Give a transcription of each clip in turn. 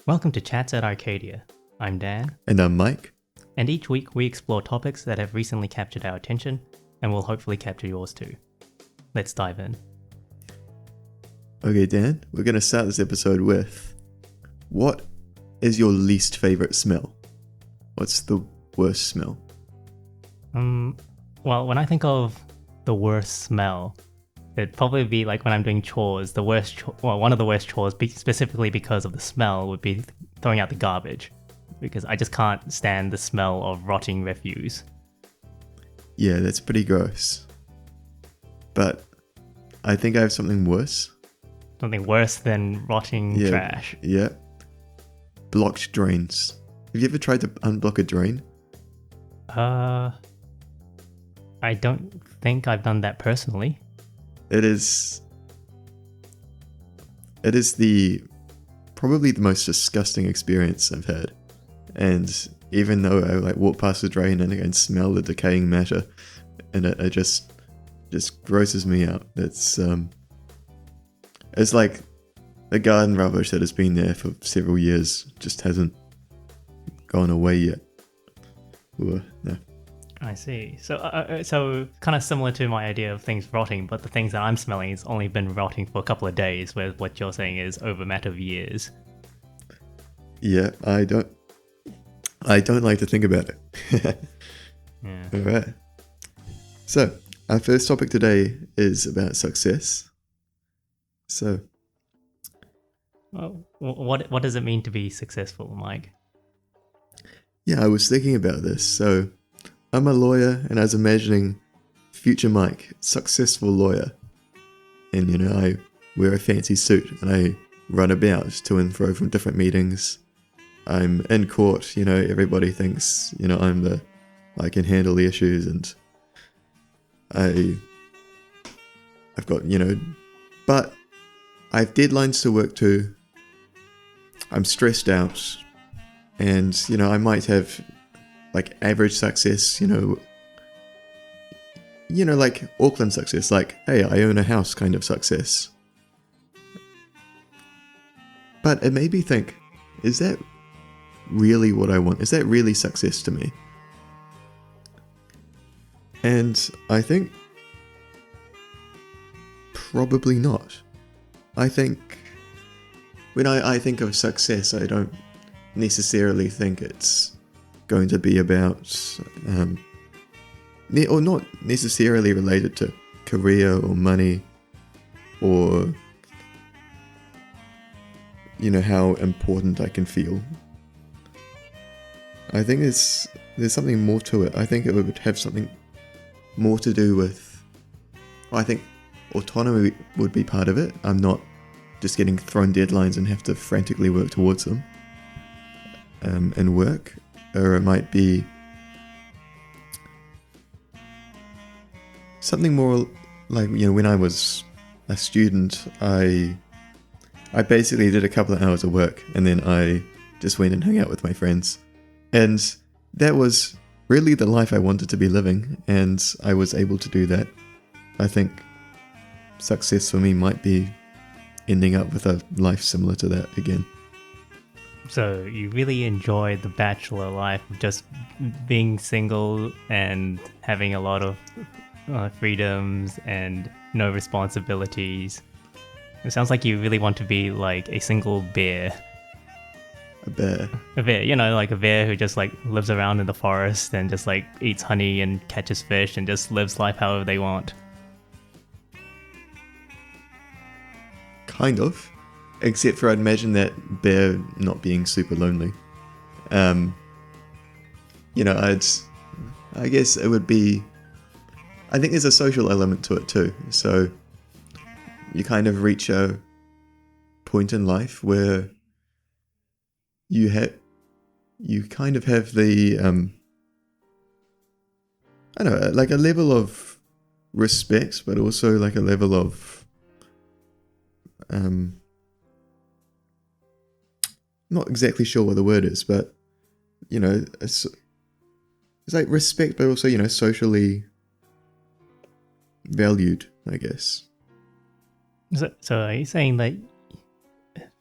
Welcome to Chats at Arcadia. I'm Dan, And I'm Mike. and each week we explore topics that have recently captured our attention and will hopefully capture yours too. Let's dive in. Okay, Dan, we're going to start this episode with, what is your least favorite smell? What's the worst smell? Well, when I think of the worst smell, it'd probably be like when I'm doing chores. One of the worst chores, specifically because of the smell, would be throwing out the garbage, because I just can't stand the smell of rotting refuse. Yeah, that's pretty gross. But I think I have something worse. Something worse than rotting trash. Yeah. Blocked drains. Have you ever tried to unblock a drain? I don't think I've done that personally. It is probably the most disgusting experience I've had. And even though I walk past the drain and I can smell the decaying matter, and it just grosses me out. It's like the garden rubbish that has been there for several years just hasn't gone away yet. Ooh, no. I see. So kind of similar to my idea of things rotting, but the things that I'm smelling has only been rotting for a couple of days, whereas what you're saying is over a matter of years. Yeah, I don't like to think about it. Yeah. All right. So our first topic today is about success. So, Well, what does it mean to be successful, Mike? yeah, I was thinking about this. So, I'm a lawyer, and I was imagining future Mike, successful lawyer. And, I wear a fancy suit, and I run about to and fro from different meetings. I'm in court, everybody thinks, I can handle the issues, and I've got, but I have deadlines to work to. I'm stressed out, and, I might have like average success, like Auckland success, like, hey, I own a house kind of success. But it made me think, is that really what I want? Is that really success to me? And I think probably not. I think when I think of success, I don't necessarily think it's going to be about, or not necessarily related to career or money, or how important I can feel. I think there's something more to it. I think it would have something more to do with, I think autonomy would be part of it. I'm not just getting thrown deadlines and have to frantically work towards them, and work. Or it might be something more like, when I was a student, I basically did a couple of hours of work, and then I just went and hung out with my friends. And that was really the life I wanted to be living, and I was able to do that. I think success for me might be ending up with a life similar to that again. So you really enjoy the bachelor life of just being single and having a lot of freedoms and no responsibilities. It sounds like you really want to be like a single bear. A bear. A bear, like a bear who just like lives around in the forest and just like eats honey and catches fish and just lives life however they want. Kind of. Except for I'd imagine that bear not being super lonely. I guess it would be, I think there's a social element to it too. So you kind of reach a point in life where you kind of have the, I don't know, like a level of respect, but also like a level of, not exactly sure what the word is, but it's like respect, but also socially valued, I guess. So are you saying that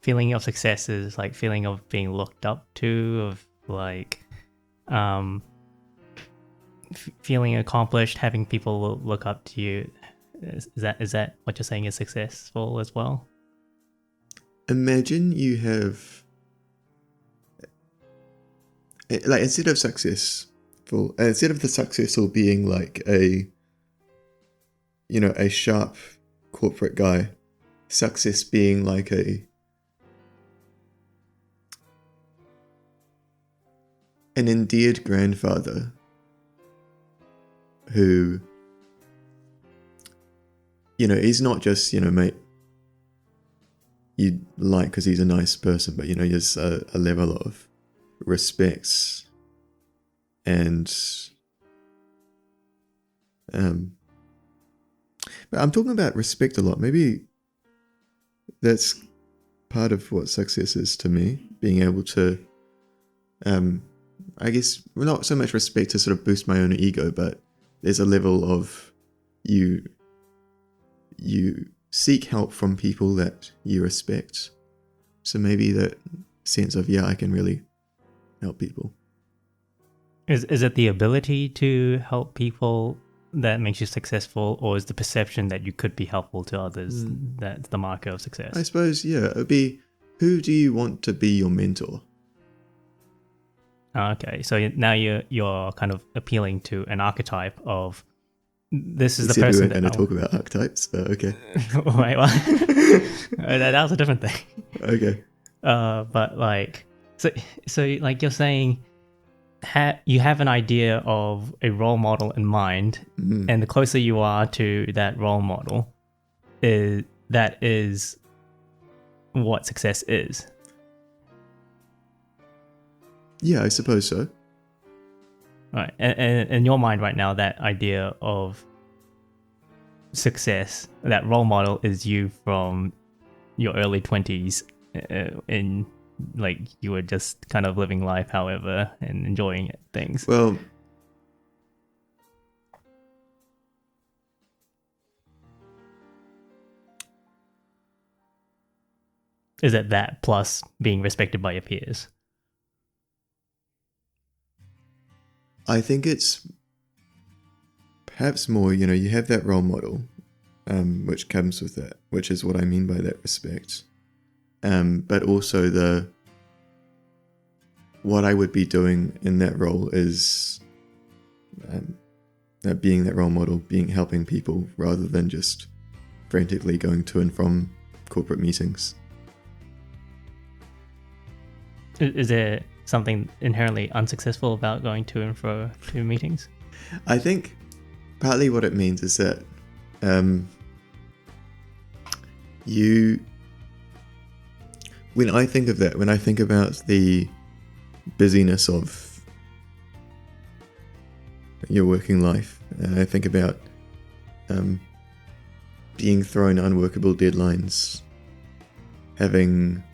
feeling of success is like feeling of being looked up to, of like feeling accomplished, having people look up to you. Is that what you're saying is successful as well? Imagine you have, like, instead of the successful being like a sharp corporate guy, success being like an endeared grandfather who, he's not just, mate, you like because he's a nice person, but, there's a level of respect and, but I'm talking about respect a lot. Maybe that's part of what success is to me, being able to, I guess, not so much respect to sort of boost my own ego, but there's a level of you seek help from people that you respect. So maybe that sense of, I can really help people. Is it the ability to help people that makes you successful, or is the perception that you could be helpful to others that's the marker of success? I suppose, it would be, who do you want to be your mentor? Okay, so now you're kind of appealing to an archetype of this is We the said person we weren't going to talk about archetypes, but okay. Wait, what? That was a different thing. Okay. But like, so like you're saying, you have an idea of a role model in mind, and the closer you are to that role model, that is what success is. Yeah, I suppose so. Right, and in your mind right now, that idea of success, that role model is you from your early 20s, in like you were just kind of living life however and enjoying things. Well, is it that plus being respected by your peers? I think it's perhaps more, you have that role model, which comes with that, which is what I mean by that respect. But also what I would be doing in that role is being that role model, helping people rather than just frantically going to and from corporate meetings. Is there something inherently unsuccessful about going to and fro to meetings? I think partly what it means is that when I think about the busyness of your working life, and I think about being thrown unworkable deadlines, having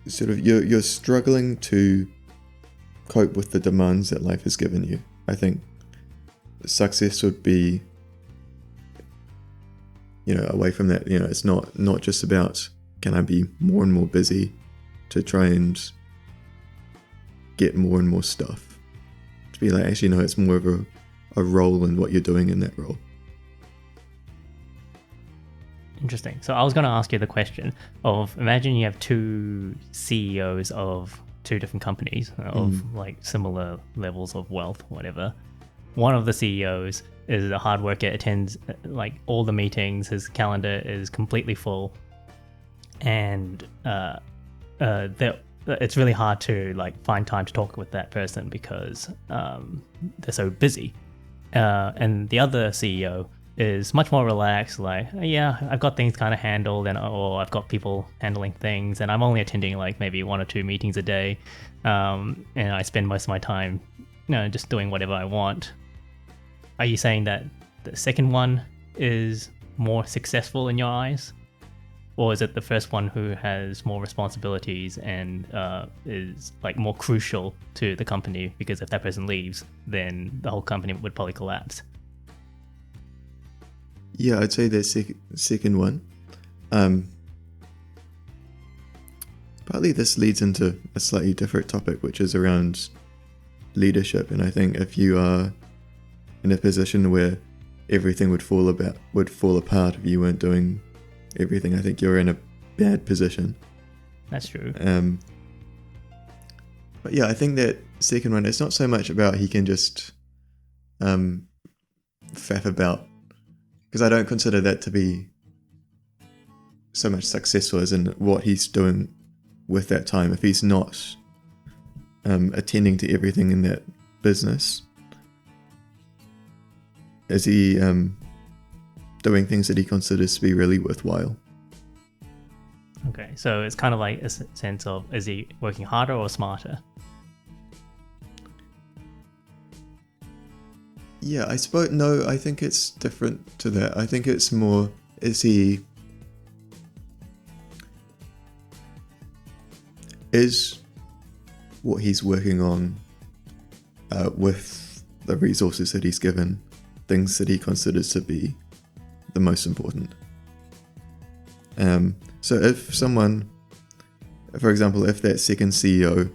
sort of you're struggling to cope with the demands that life has given you. I think success would be, away from that, it's not just about can I be more and more busy to try and get more and more stuff. To be like, actually, no, it's more of a role in what you're doing in that role. Interesting. So I was going to ask you the question of, imagine you have two CEOs of two different companies of like similar levels of wealth, whatever. One of the CEOs is a hard worker, attends like all the meetings, his calendar is completely full, and it's really hard to like find time to talk with that person because they're so busy. And the other CEO is much more relaxed, like, I've got things kind of handled, or I've got people handling things, and I'm only attending like maybe 1 or 2 meetings a day, and I spend most of my time, just doing whatever I want. Are you saying that the second one is more successful in your eyes? Or is it the first one who has more responsibilities and is like more crucial to the company, because if that person leaves, then the whole company would probably collapse? Yeah, I'd say the second one. Partly this leads into a slightly different topic, which is around leadership. And I think if you are in a position where everything would fall apart if you weren't doing everything, I think you're in a bad position. That's true. But yeah, I think that second one, it's not so much about he can just faff about, because I don't consider that to be so much successful as in what he's doing with that time. If he's not attending to everything in that business, is he doing things that he considers to be really worthwhile? Okay, so it's kind of like a sense of, is he working harder or smarter? Yeah, I suppose, no, I think it's different to that. I think it's more, is what he's working on with the resources that he's given, things that he considers to be the most important. So if someone, for example, if that second CEO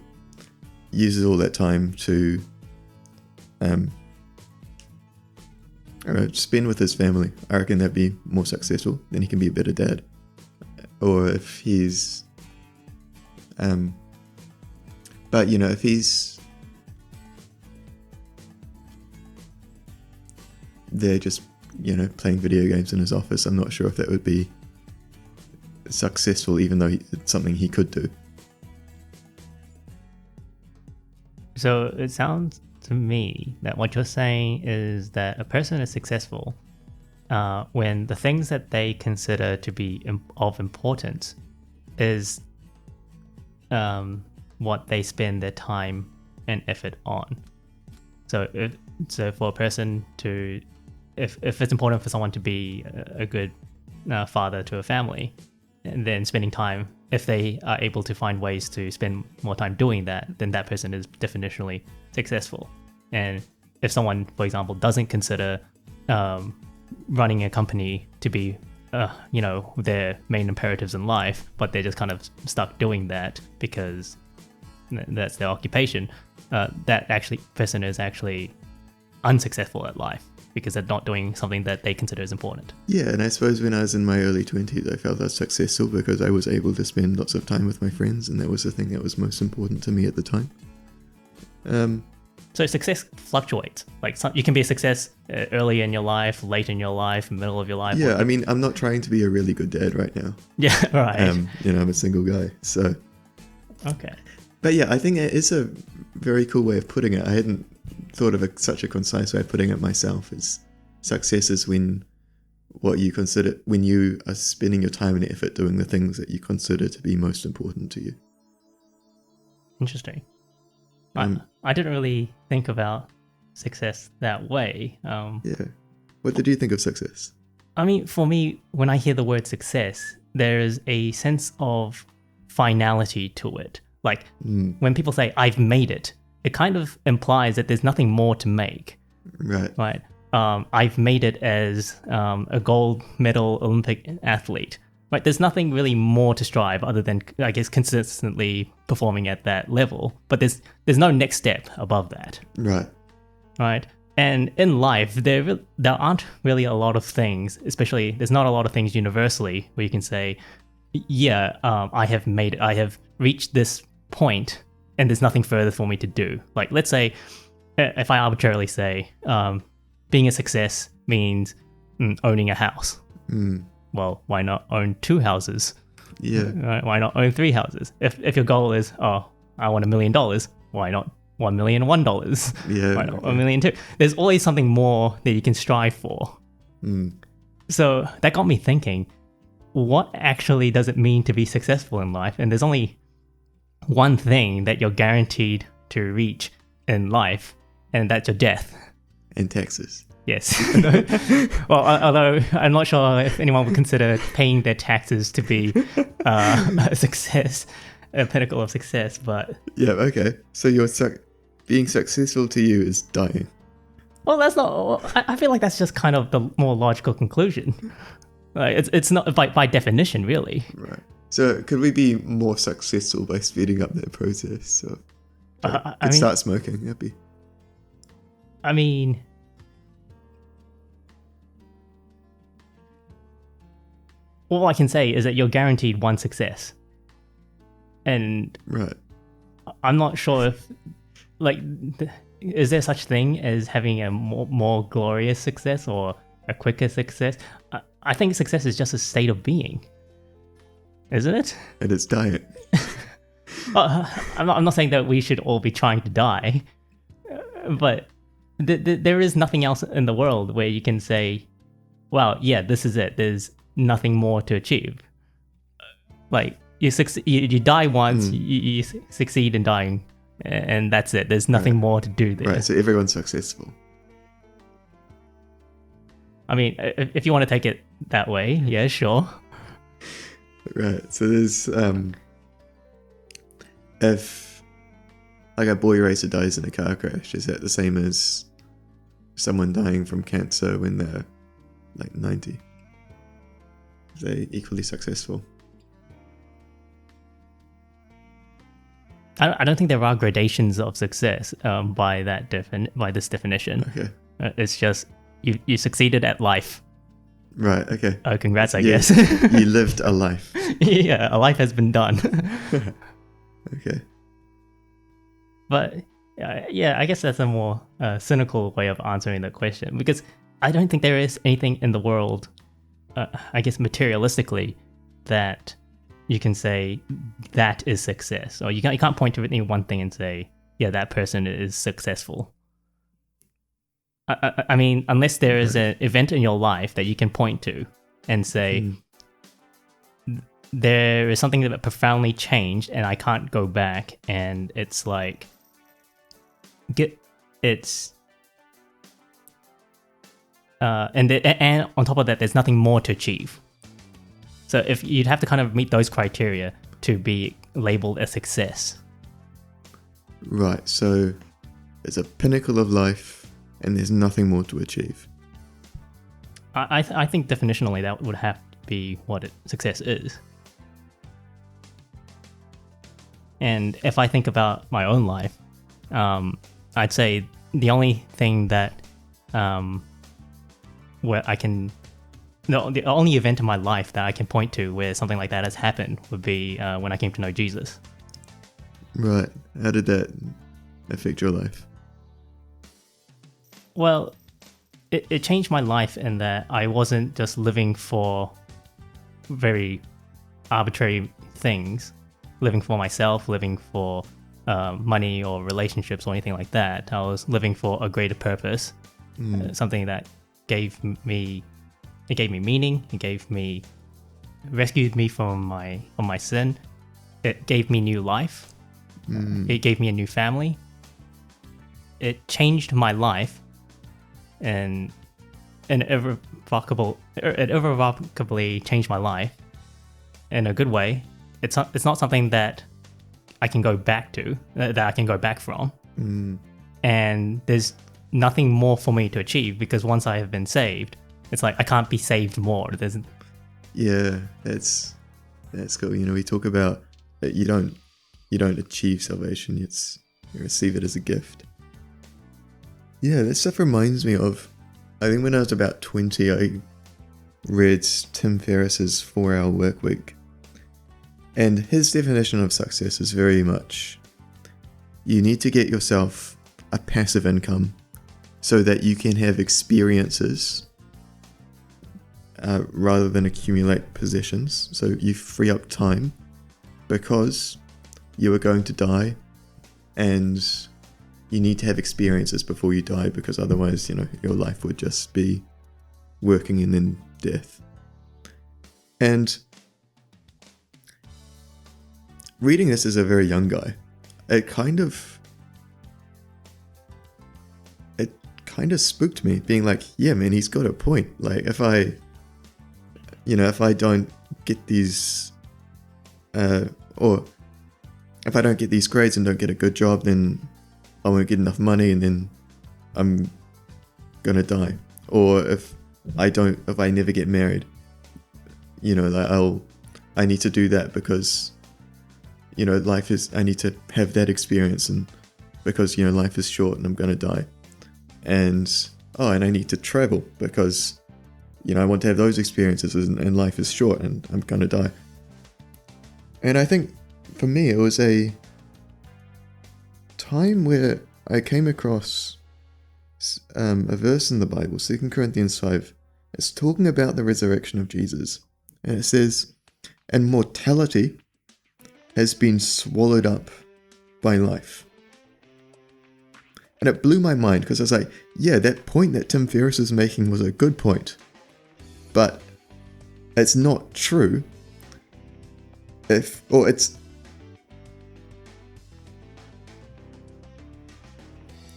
uses all that time to spend with his family, I reckon that'd be more successful. Then he can be a better dad. Or if he's but you know, if he's there just, you know, playing video games in his office, I'm not sure if that would be successful, even though it's something he could do. So it sounds to me that what you're saying is that a person is successful when the things that they consider to be of importance is what they spend their time and effort on. So for a person to, if it's important for someone to be a good father to a family, and then spending time, if they are able to find ways to spend more time doing that, then that person is definitionally successful. And if someone, for example, doesn't consider running a company to be, their main imperatives in life, but they're just kind of stuck doing that because that's their occupation, that person is actually unsuccessful at life because they're not doing something that they consider as important. Yeah, and I suppose when I was in my early 20s, I felt I was successful because I was able to spend lots of time with my friends, and that was the thing that was most important to me at the time. So success fluctuates. Like you can be a success early in your life, late in your life, middle of your life. Yeah, I mean, I'm not trying to be a really good dad right now. Yeah, right. I'm a single guy, so. Okay. But yeah, I think it is a very cool way of putting it. I hadn't thought of such a concise way of putting it myself. Is success is when you are spending your time and effort doing the things that you consider to be most important to you. Interesting. I didn't really think about success that way. Yeah. What did you think of success? I mean, for me, when I hear the word success, there is a sense of finality to it. Like when people say, I've made it, it kind of implies that there's nothing more to make. Right. I've made it as a gold medal Olympic athlete. Right, there's nothing really more to strive other than, I guess, consistently performing at that level. But there's no next step above that. Right. And in life, there aren't really a lot of things, especially there's not a lot of things universally where you can say, I have made it. I have reached this point and there's nothing further for me to do. Like, let's say, if I arbitrarily say, being a success means owning a house. Well, why not own 2 houses? Yeah. Right? Why not own 3 houses? If your goal is, I want $1 million, why not $1,001,000? Yeah. Why not $1 million too? There's always something more that you can strive for. So that got me thinking, what actually does it mean to be successful in life? And there's only one thing that you're guaranteed to reach in life, and that's your death. And taxes. Yes. Well, although I'm not sure if anyone would consider paying their taxes to be a success, a pinnacle of success, but... Yeah, okay. So being successful to you is dying. Well, that's not. I feel like that's just kind of the more logical conclusion. Like, it's not by definition, really. Right. So could we be more successful by speeding up that process? So I mean, start smoking, happy. I mean, all I can say is that you're guaranteed one success, and Right. I'm not sure if, like, is there such thing as having a more glorious success or a quicker success? I think success is just a state of being, isn't it? And it's diet. I'm not saying that we should all be trying to die, but there is nothing else in the world where you can say, well, yeah, this is it. There's nothing more to achieve. Like, you die once, you succeed in dying, and that's it. There's nothing more to do there. Right, so everyone's successful. I mean, if you want to take it that way, yeah, sure. Right, so there's if like a boy racer dies in a car crash, is that the same as someone dying from cancer when they're like 90? Are they equally successful? I don't think there are gradations of success by this definition. Okay. It's just you succeeded at life. Right, okay. Oh, congrats, I guess. You lived a life. Yeah, a life has been done. Okay. But yeah, I guess that's a more cynical way of answering the question, because I don't think there is anything in the world, I guess materialistically, that you can say that is success, or you can't point to any one thing and say, yeah, that person is successful. I mean, unless there is an event in your life that you can point to and say, there is something that profoundly changed and I can't go back, and it's like, and on top of that, there's nothing more to achieve. So if you'd have to kind of meet those criteria to be labeled a success. Right, so it's a pinnacle of life and there's nothing more to achieve. I think definitionally that would have to be what success is. And if I think about my own life, I'd say the only thing that where I can, the only event in my life that I can point to where something like that has happened would be when I came to know Jesus. Right. How did that affect your life? Well, it changed my life in that I wasn't just living for very arbitrary things, living for myself, living for money or relationships or anything like that. I was living for a greater purpose, something that gave me meaning. It rescued me from my sin. It gave me new life. It gave me a new family. It changed my life, and it irrevocably changed my life in a good way. It's not something that I can go back to, that I can go back from. And there's nothing more for me to achieve, because once I have been saved, it's like I can't be saved more. Yeah, that's cool. You know, we talk about that you don't achieve salvation, you receive it as a gift. Yeah, that stuff reminds me of, I think when I was about 20, I read Tim Ferriss's 4-Hour Work Week. And his definition of success is very much, you need to get yourself a passive income so that you can have experiences rather than accumulate possessions. So you free up time because you are going to die, and you need to have experiences before you die, because otherwise, you know, your life would just be working and then death. And reading this as a very young guy, it kind of spooked me, being like, yeah, man, he's got a point. Like, if I don't get these, or if I don't get these grades and don't get a good job, then I won't get enough money, and then I'm gonna die, or if I never get married, like I need to do that because, I need to have that experience, and because, life is short and I'm gonna die. And I need to travel because, I want to have those experiences, and life is short and I'm gonna die. And I think for me, it was a time where I came across a verse in the Bible, 2 Corinthians 5. It's talking about the resurrection of Jesus. And it says, "And mortality has been swallowed up by life." And it blew my mind, because I was like, yeah, that point that Tim Ferriss is making was a good point. But it's not true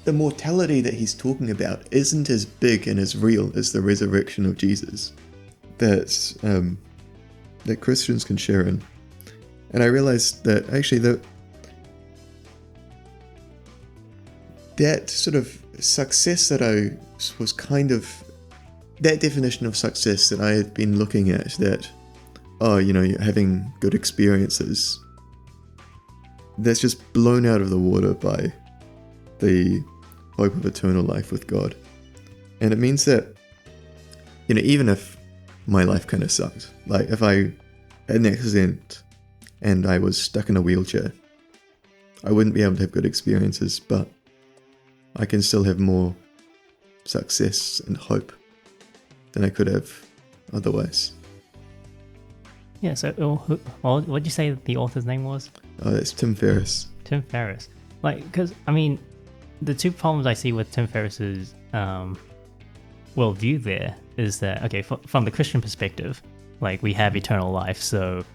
the mortality that he's talking about isn't as big and as real as the resurrection of Jesus that Christians can share in. And I realized that actually that sort of success that I was that definition of success that I had been looking at, that, you're having good experiences, that's just blown out of the water by the hope of eternal life with God. And it means that, even if my life kind of sucked, like if I had an accident and I was stuck in a wheelchair, I wouldn't be able to have good experiences, but I can still have more success and hope than I could have otherwise. Yeah, so what did you say the author's name was? Oh, that's Tim Ferriss. Tim Ferriss. Because, the two problems I see with Tim Ferriss's worldview there is that, okay, from the Christian perspective, we have eternal life, so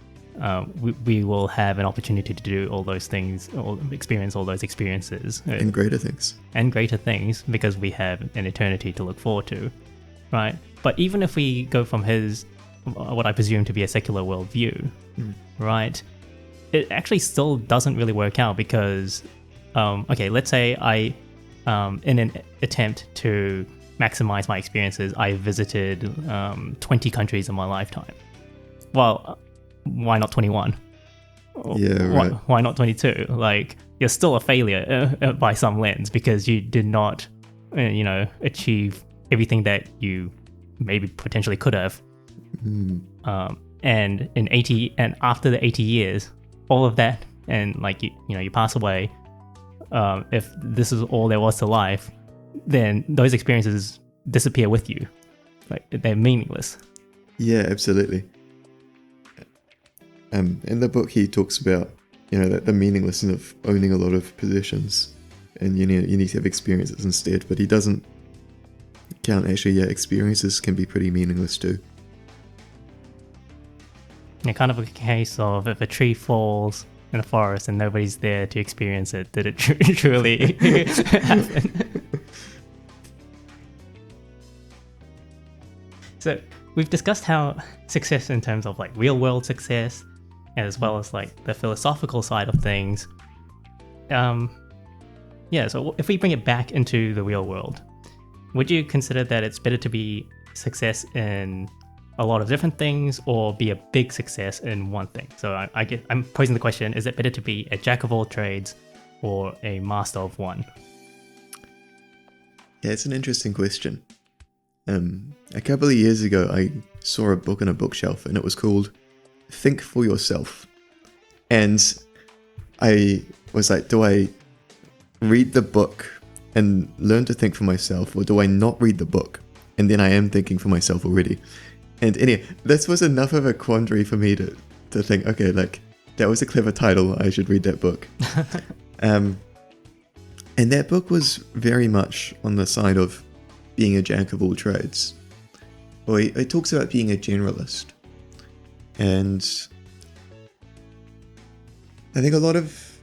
we will have an opportunity to do all those things, or experience all those experiences. And greater things. And greater things, because we have an eternity to look forward to, right? But even if we go from his, what I presume to be a secular worldview, right, it actually still doesn't really work out, because, let's say I, in an attempt to maximize my experiences, I visited 20 countries in my lifetime. Well, why not 21? Yeah, right. Why not 22? You're still a failure by some lens, because you did not, achieve everything that you maybe potentially could have. And after the 80 years, all of that, and you pass away. If this is all there was to life, then those experiences disappear with you. They're meaningless. Yeah, absolutely. In the book, he talks about, the meaninglessness of owning a lot of possessions, and you need to have experiences instead. But he doesn't count, actually, experiences can be pretty meaningless too. Yeah, kind of a case of, if a tree falls in a forest and nobody's there to experience it, did it truly happen? So we've discussed how success in terms of real world success, as well as the philosophical side of things. So if we bring it back into the real world, would you consider that it's better to be success in a lot of different things, or be a big success in one thing? So I'm posing the question, is it better to be a jack of all trades or a master of one? Yeah, it's an interesting question. A couple of years ago, I saw a book on a bookshelf, and it was called Think for Yourself. And I was like, do I read the book and learn to think for myself, or do I not read the book and then I am thinking for myself already? And anyway, this was enough of a quandary for me to think, okay, that was a clever title, I should read that book. And that book was very much on the side of being a jack of all trades. Or it talks about being a generalist. And I think a lot of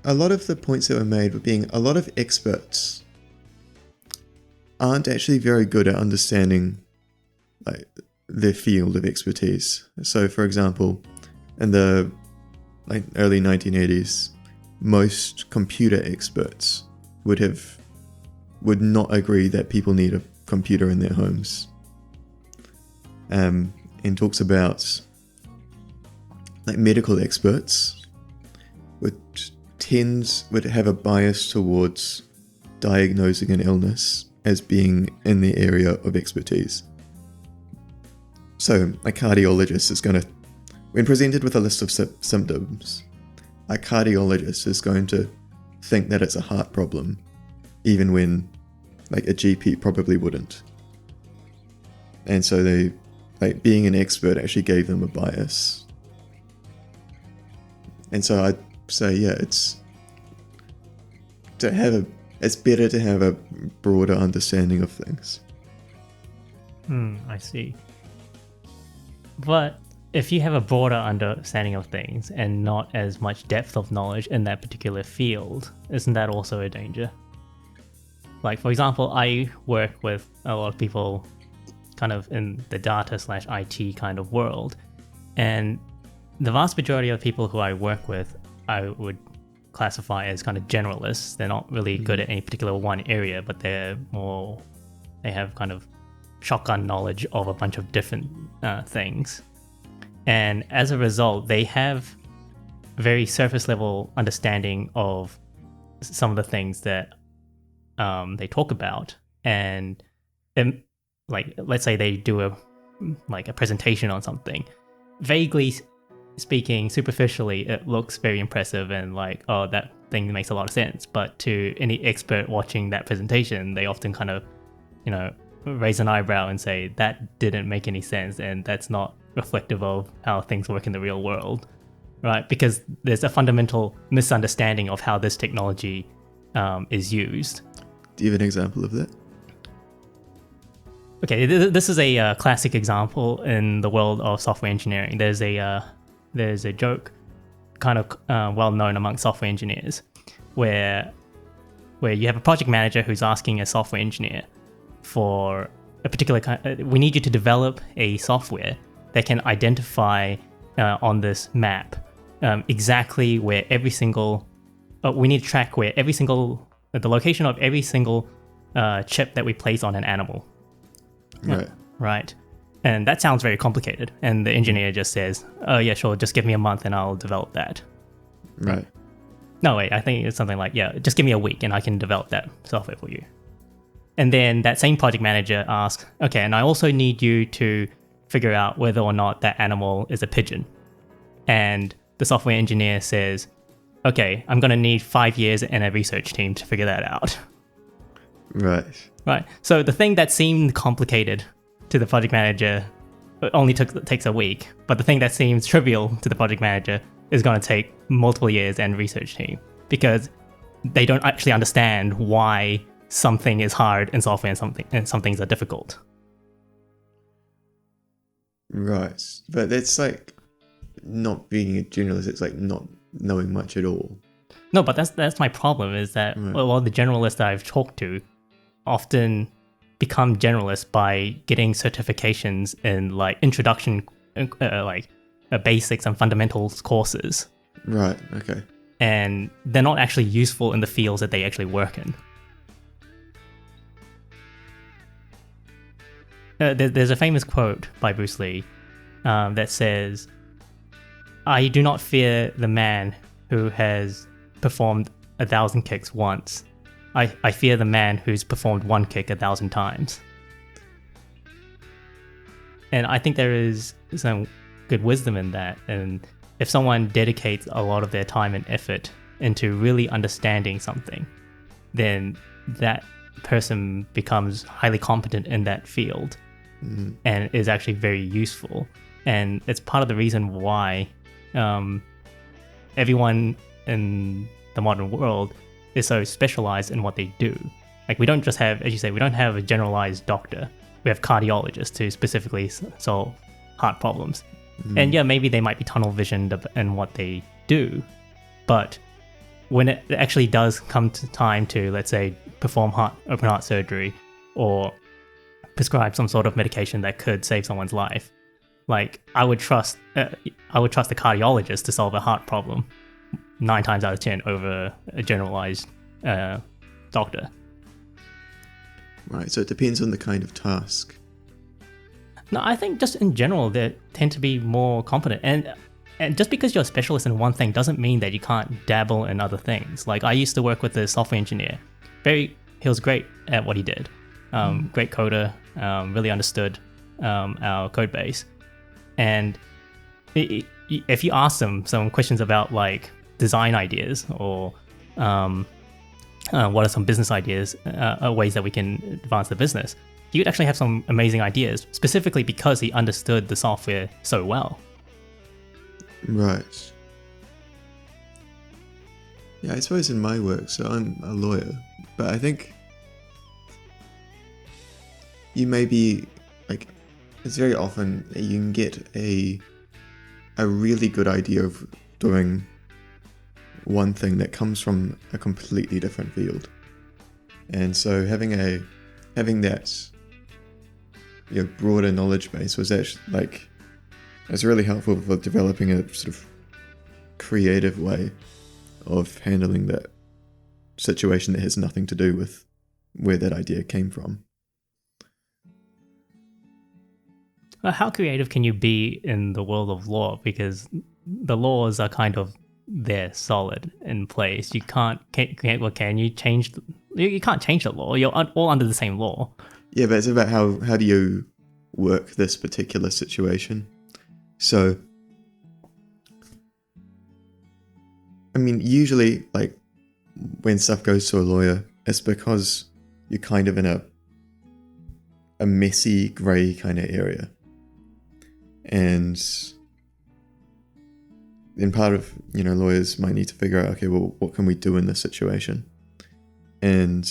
the points that were made were being, a lot of experts aren't actually very good at understanding their field of expertise. So, for example, in the early 1980s, most computer experts would not agree that people need computer in their homes. And talks about like medical experts would have a bias towards diagnosing an illness as being in their area of expertise. So a cardiologist is going to, when presented with a list of symptoms, a cardiologist is going to think that it's a heart problem, even when like a GP probably wouldn't. And so they, like, being an expert actually gave them a bias. And so I'd say, yeah, it's better to have a broader understanding of things. I see. But if you have a broader understanding of things and not as much depth of knowledge in that particular field, isn't that also a danger? Like, for example, I work with a lot of people kind of in the data/IT kind of world, and the vast majority of people who I work with, I would classify as kind of generalists. They're not really good at any particular one area, but they have kind of shotgun knowledge of a bunch of different things. And as a result, they have very surface level understanding of some of the things that they talk about. And like, let's say they do a presentation on something. Vaguely speaking, superficially, it looks very impressive and like, oh, that thing makes a lot of sense. But to any expert watching that presentation, they often kind of, raise an eyebrow and say, that didn't make any sense, and that's not reflective of how things work in the real world, right? Because there's a fundamental misunderstanding of how this technology is used. Do you have an example of that? Okay, this is a classic example in the world of software engineering. There's a joke kind of well known among software engineers where you have a project manager who's asking a software engineer for a particular we need you to develop a software that can identify on this map exactly where every single we need to track where every single the location of every single chip that we place on an animal. Right. And that sounds very complicated. And the engineer just says, oh yeah, sure, just give me a month and I'll develop that. Right. No, wait, I think it's something like, yeah, just give me a week and I can develop that software for you. And then that same project manager asks, okay, and I also need you to figure out whether or not that animal is a pigeon. And the software engineer says, okay, I'm going to need 5 years and a research team to figure that out. Right. So the thing that seemed complicated to the project manager only takes a week, but the thing that seems trivial to the project manager is going to take multiple years and research team, because they don't actually understand why something is hard in software and some things are difficult. Right. But that's like not being a generalist, it's like not knowing much at all. No, but that's my problem, is that a lot of the generalists that I've talked to often become generalists by getting certifications in like introduction, basics and fundamentals courses. Right, okay. And they're not actually useful in the fields that they actually work in. There's a famous quote by Bruce Lee that says, I do not fear the man who has performed 1,000 kicks once. I fear the man who's performed one kick 1,000 times. And I think there is some good wisdom in that. And if someone dedicates a lot of their time and effort into really understanding something, then that person becomes highly competent in that field and is actually very useful. And it's part of the reason why everyone in the modern world is so specialized in what they do. Like, we don't just have, as you say, we don't have a generalized doctor. We have cardiologists who specifically solve heart problems. And yeah, maybe they might be tunnel visioned in what they do, but when it actually does come to time to, let's say, perform open heart surgery or prescribe some sort of medication that could save someone's life, like, I would trust the cardiologist to solve a heart problem 9 times out of 10 over a generalized doctor. Right, so it depends on the kind of task. No, I think just in general they tend to be more competent, and just because you're a specialist in one thing doesn't mean that you can't dabble in other things. Like I used to work with a software engineer. He was great at what he did. Great coder, really understood our code base. And if you ask them some questions about like design ideas or what are some business ideas, ways that we can advance the business, he would actually have some amazing ideas, specifically because he understood the software so well. Right. Yeah, I suppose in my work, so I'm a lawyer, but I think you may be, like, it's very often that you can get a really good idea of doing one thing that comes from a completely different field. And so having that broader knowledge base was actually like, it's really helpful for developing a sort of creative way of handling that situation that has nothing to do with where that idea came from. How creative can you be in the world of law? Because the laws are kind of there, solid in place. You can you change? You can't change the law. You're all under the same law. Yeah, but it's about how do you work this particular situation. So, I mean, usually, like, when stuff goes to a lawyer, it's because you're kind of in a messy, grey kind of area. And then part of, lawyers might need to figure out, okay, well, what can we do in this situation? And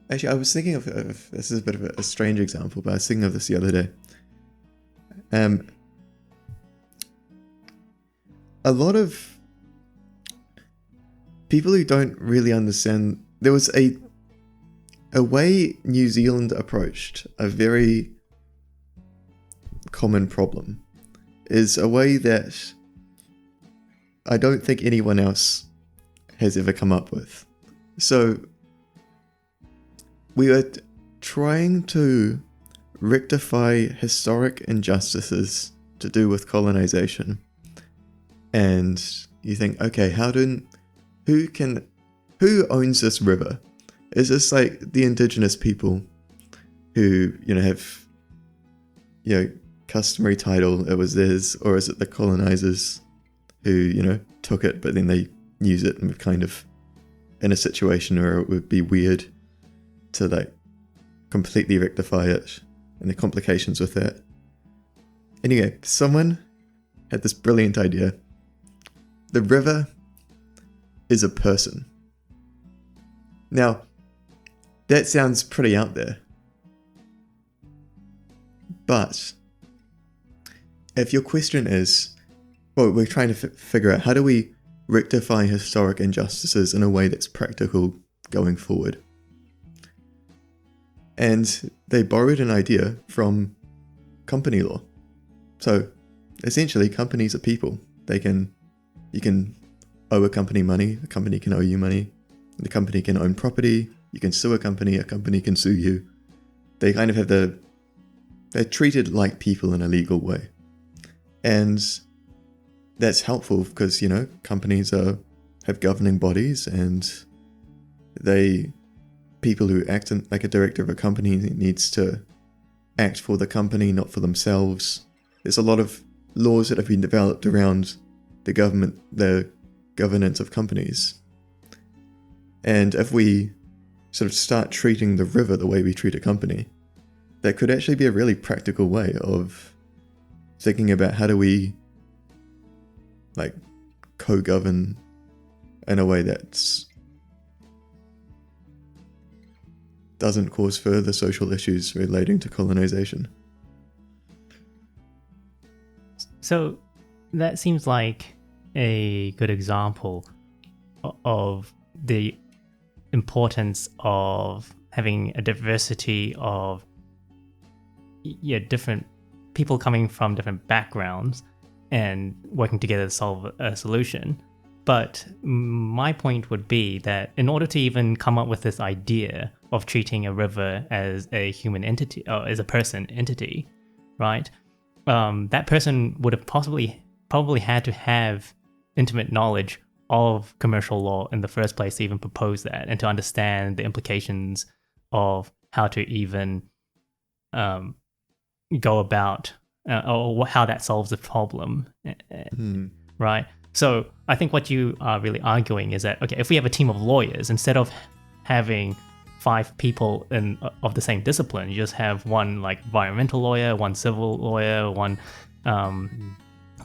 actually, I was thinking of this is a bit of a strange example, but I was thinking of this the other day. A lot of people who don't really understand, there was a way New Zealand approached a very common problem, is a way that I don't think anyone else has ever come up with. So we were trying to rectify historic injustices to do with colonization. And you think, okay, who owns this river? Is this like the indigenous people who, have, customary title, it was theirs, or is it the colonizers who, took it, but then they use it and we're kind of in a situation where it would be weird to like completely rectify it and the complications with that. Anyway, someone had this brilliant idea. The river is a person. Now, that sounds pretty out there. But if your question is, well, we're trying to figure out how do we rectify historic injustices in a way that's practical going forward. And they borrowed an idea from company law. So essentially, companies are people. You can owe a company money, a company can owe you money, the company can own property, you can sue a company can sue you. They kind of have they're treated like people in a legal way. And that's helpful because, companies have governing bodies, and people who act like a director of a company needs to act for the company, not for themselves. There's a lot of laws that have been developed around the governance of companies. And if we sort of start treating the river the way we treat a company, that could actually be a really practical way of thinking about how do we like co-govern in a way that doesn't cause further social issues relating to colonization. So that seems like a good example of the importance of having a diversity of different people coming from different backgrounds and working together to solve a solution. But my point would be that in order to even come up with this idea of treating a river as a human entity, or as a person entity, right? That person would have probably had to have intimate knowledge of commercial law in the first place to even propose that, and to understand the implications of how to even go about or how that solves the problem, right? So I think what you are really arguing is that, okay, if we have a team of lawyers, instead of having 5 people of the same discipline, you just have one like environmental lawyer, one civil lawyer, one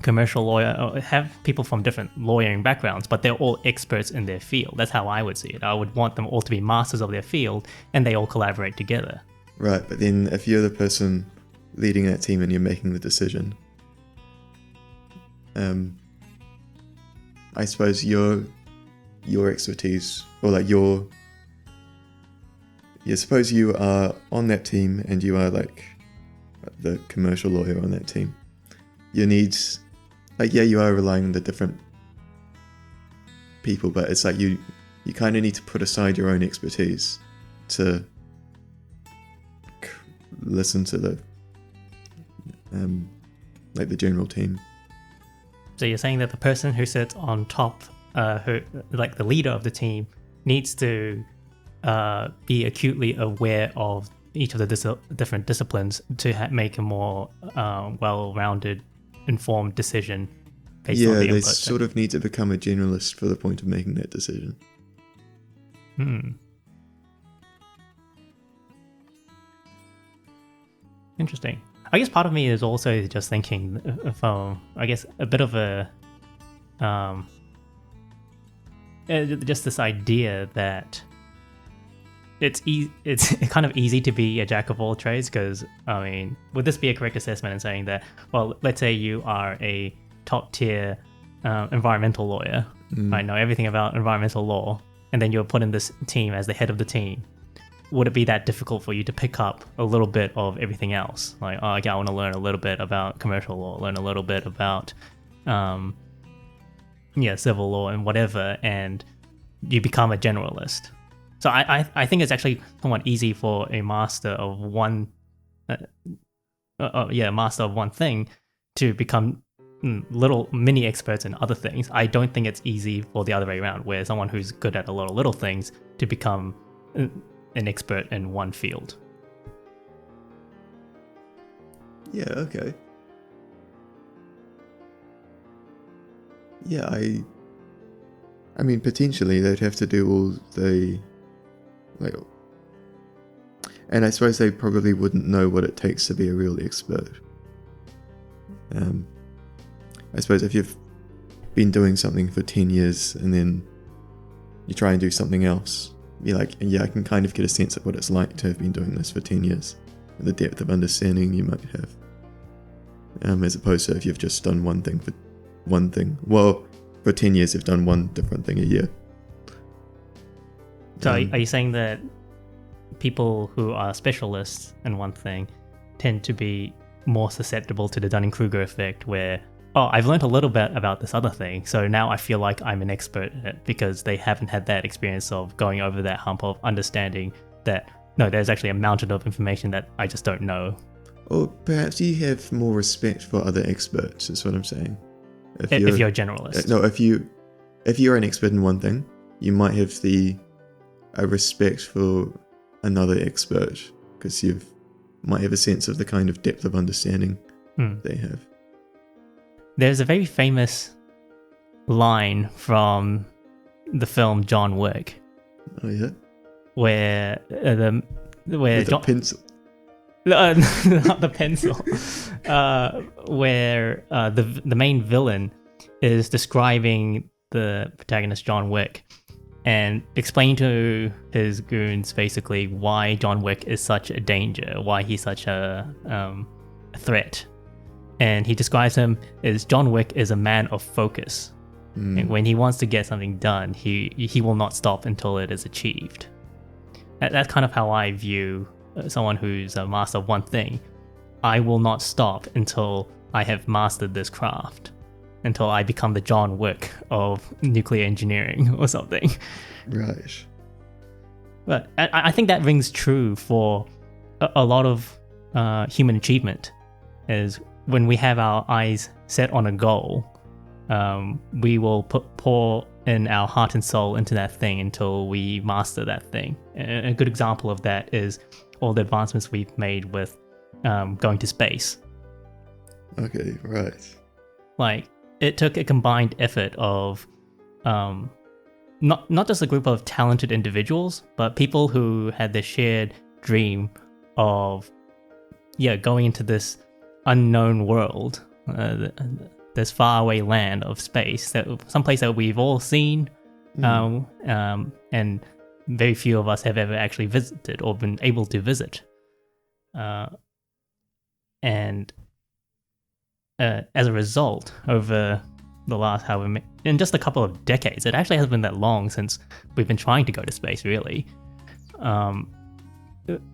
commercial lawyer, or have people from different lawyering backgrounds, but they're all experts in their field. That's how I would see it. I would want them all to be masters of their field, and they all collaborate together. Right, but then if you're the person leading that team and you're making the decision, I suppose your expertise, or like suppose you are on that team and you are like the commercial lawyer on that team. Your needs, like, yeah, you are relying on the different people, but it's like you kind of need to put aside your own expertise to listen to the like the general team. So you're saying that the person who sits on top, who like the leader of the team, needs to be acutely aware of each of the different disciplines to make a more well-rounded, informed decision based on the input. Yeah, they sort of need to become a generalist for the point of making that decision. Interesting. I guess part of me is also just thinking from, I guess, a bit of a just this idea that it's kind of easy to be a jack of all trades, because, I mean, would this be a correct assessment in saying that, well, let's say you are a top tier environmental lawyer, I know everything about environmental law, and then you're put in this team as the head of the team. Would it be that difficult for you to pick up a little bit of everything else? Like, oh, okay, I want to learn a little bit about commercial law, learn a little bit about civil law and whatever, and you become a generalist. So I think it's actually somewhat easy for a master of one thing to become little mini experts in other things. I don't think it's easy for the other way around, where someone who's good at a lot of little things to become an expert in one field. Yeah, okay. Yeah, I mean, potentially they'd have to do all the, like, and I suppose they probably wouldn't know what it takes to be a real expert. I suppose if you've been doing something for 10 years and then you try and do something else, you're like, yeah, I can kind of get a sense of what it's like to have been doing this for 10 years, and the depth of understanding you might have, as opposed to if you've just done one thing. Well, for 10 years you've done one different thing a year. So are you saying that people who are specialists in one thing tend to be more susceptible to the Dunning-Kruger effect, where, oh, I've learned a little bit about this other thing, so now I feel like I'm an expert in it, because they haven't had that experience of going over that hump of understanding that, no, there's actually a mountain of information that I just don't know. Or perhaps you have more respect for other experts, is what I'm saying. If you're a generalist. No, if you're an expert in one thing, you might have a respect for another expert, because you might have a sense of the kind of depth of understanding they have. There's a very famous line from the film John Wick. Oh yeah. Where with John, a pencil. Not the pencil. Where the main villain is describing the protagonist John Wick and explaining to his goons basically why John Wick is such a danger, why he's such a threat. And he describes him as John Wick is a man of focus. And when he wants to get something done, he will not stop until it is achieved. That's kind of how I view someone who's a master of one thing. I will not stop until I have mastered this craft. until I become the John Wick of nuclear engineering or something. Right. But I think that rings true for a lot of human achievement, is when we have our eyes set on a goal, we will pour in our heart and soul into that thing until we master that thing. And a good example of that is all the advancements we've made with going to space. Okay, right. Like, it took a combined effort of not just a group of talented individuals, but people who had this shared dream of going into this unknown world, this faraway land of space, that someplace that we've all seen, and very few of us have ever actually visited or been able to visit. And as a result, over the last in just a couple of decades, it actually hasn't been that long since we've been trying to go to space, really.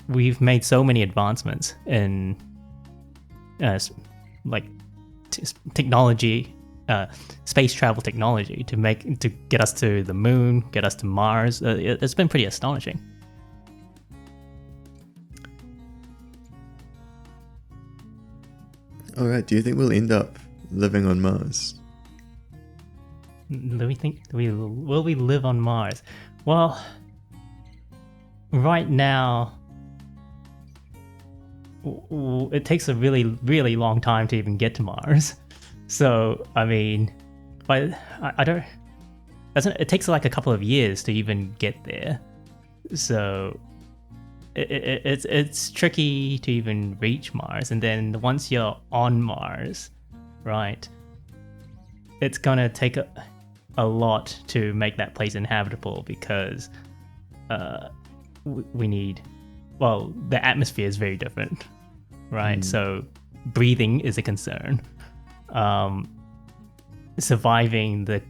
We've made so many advancements in technology, space travel technology, to get us to the moon, get us to Mars. It's been pretty astonishing. All right. Do you think we'll end up living on Mars? Do we think will we live on Mars? Well, right now, it takes a really, really long time to even get to Mars. So, I mean, I don't. It takes like a couple of years to even get there. So, it's tricky to even reach Mars. And then once you're on Mars, right, it's gonna take a lot to make that place inhabitable, because we need, well, the atmosphere is very different, right? So breathing is a concern. Surviving the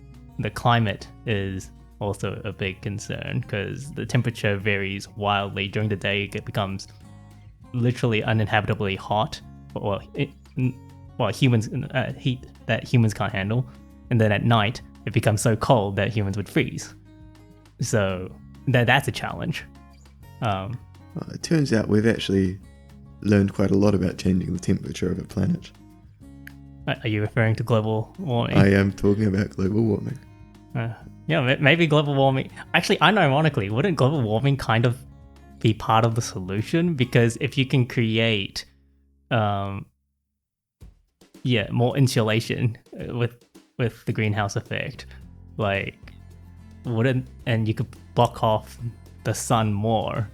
climate is also a big concern, because the temperature varies wildly. During the day, it becomes literally uninhabitably hot, or humans heat that humans can't handle, and then at night it becomes so cold that humans would freeze. So that's a challenge. Well, it turns out we've actually learned quite a lot about changing the temperature of a planet. Are you referring to global warming? I am talking about global warming. Yeah, maybe global warming. Actually, unironically, wouldn't global warming kind of be part of the solution? Because if you can create, more insulation with the greenhouse effect, like, and you could block off the sun more.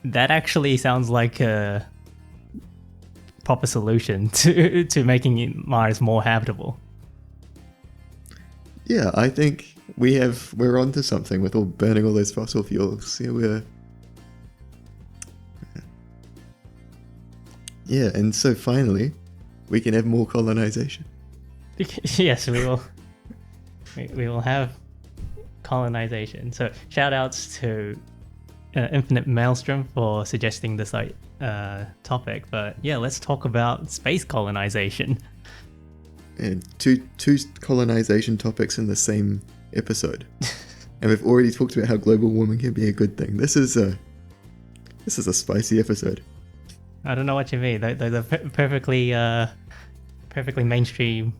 That actually sounds like a proper solution to making Mars more habitable. Yeah, I think we're onto something with burning all those fossil fuels. Yeah, and so finally, we can have more colonization. Yes, we will. We will have colonization. So shout outs to Infinite Maelstrom for suggesting this topic. But yeah, let's talk about space colonization. And two colonization topics in the same episode. And we've already talked about how global warming can be a good thing. This is a spicy episode. I don't know what you mean. Those are perfectly mainstream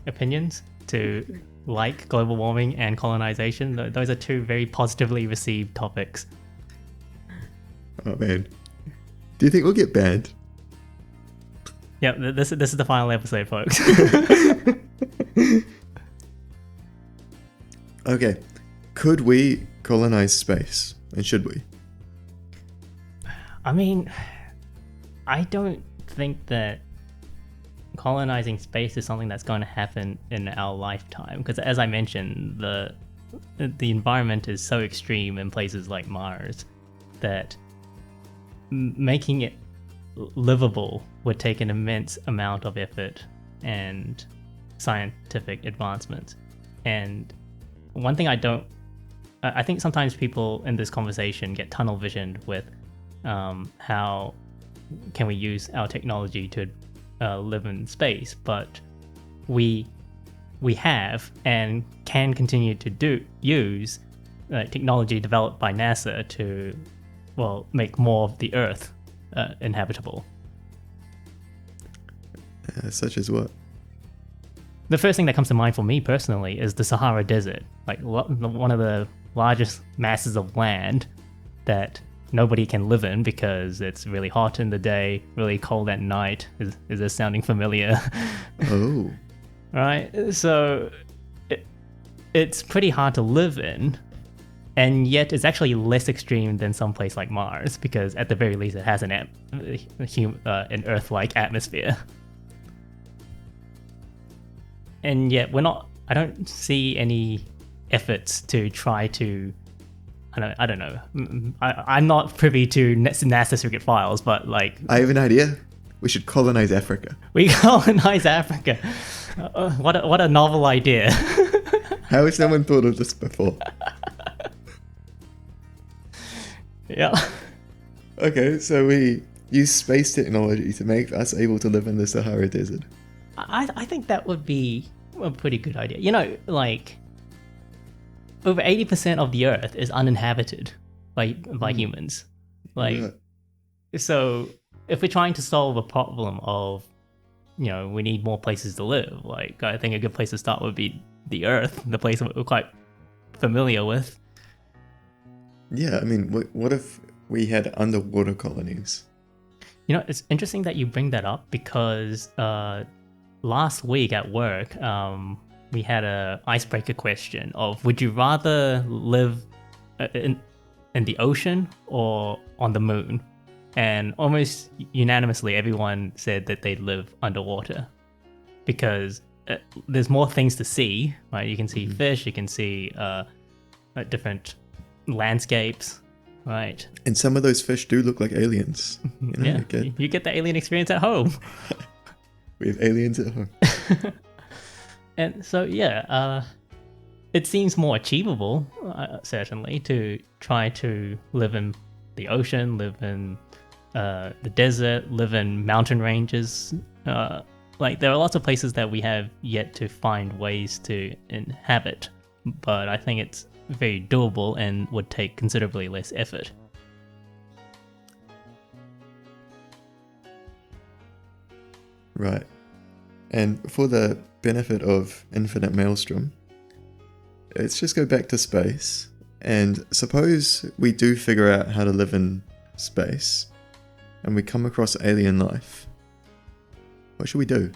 opinions to like global warming and colonization. Those are two very positively received topics. Oh man, do you think we'll get banned? Yeah, this is the final episode, folks. Okay, could we colonize space, and should we? I mean, I don't think that colonizing space is something that's going to happen in our lifetime, because as I mentioned, the environment is so extreme in places like Mars that making it livable would take an immense amount of effort and scientific advancement. And one thing I think sometimes people in this conversation get tunnel visioned with how can we use our technology to live in space, but we we have and can continue to use technology developed by NASA to, well, make more of the Earth inhabitable. Such as what? The first thing that comes to mind for me personally is the Sahara Desert, like one of the largest masses of land that nobody can live in because it's really hot in the day, really cold at night. Is this sounding familiar? Oh. Right? So it's pretty hard to live in, and yet it's actually less extreme than some place like Mars because at the very least it has an Earth-like atmosphere. And yet I don't see any efforts to try to, I don't know. I'm not privy to NASA secret files, but like... I have an idea. We should colonize Africa. We colonize Africa. What a novel idea. How has no one thought of this before? Yeah. Okay, so we use space technology to make us able to live in the Sahara Desert. I think that would be a pretty good idea. You know, like, over 80% of the Earth is uninhabited by humans. Like, Yeah. So if we're trying to solve a problem of, you know, we need more places to live, like, I think a good place to start would be the Earth, the place that we're quite familiar with. Yeah, I mean, what if we had underwater colonies? You know, it's interesting that you bring that up because last week at work, we had a icebreaker question of would you rather live in the ocean or on the moon? And almost unanimously, everyone said that they'd live underwater because there's more things to see, right? You can see fish, you can see different landscapes, right? And some of those fish do look like aliens. You know, Yeah, you get the alien experience at home. We have aliens at home. And so, yeah, it seems more achievable, certainly, to try to live in the ocean, live in the desert, live in mountain ranges. Like, there are lots of places that we have yet to find ways to inhabit, but I think it's very doable and would take considerably less effort. Right. And for the benefit of Infinite Maelstrom, let's just go back to space. And suppose we do figure out how to live in space and we come across alien life. What should we do?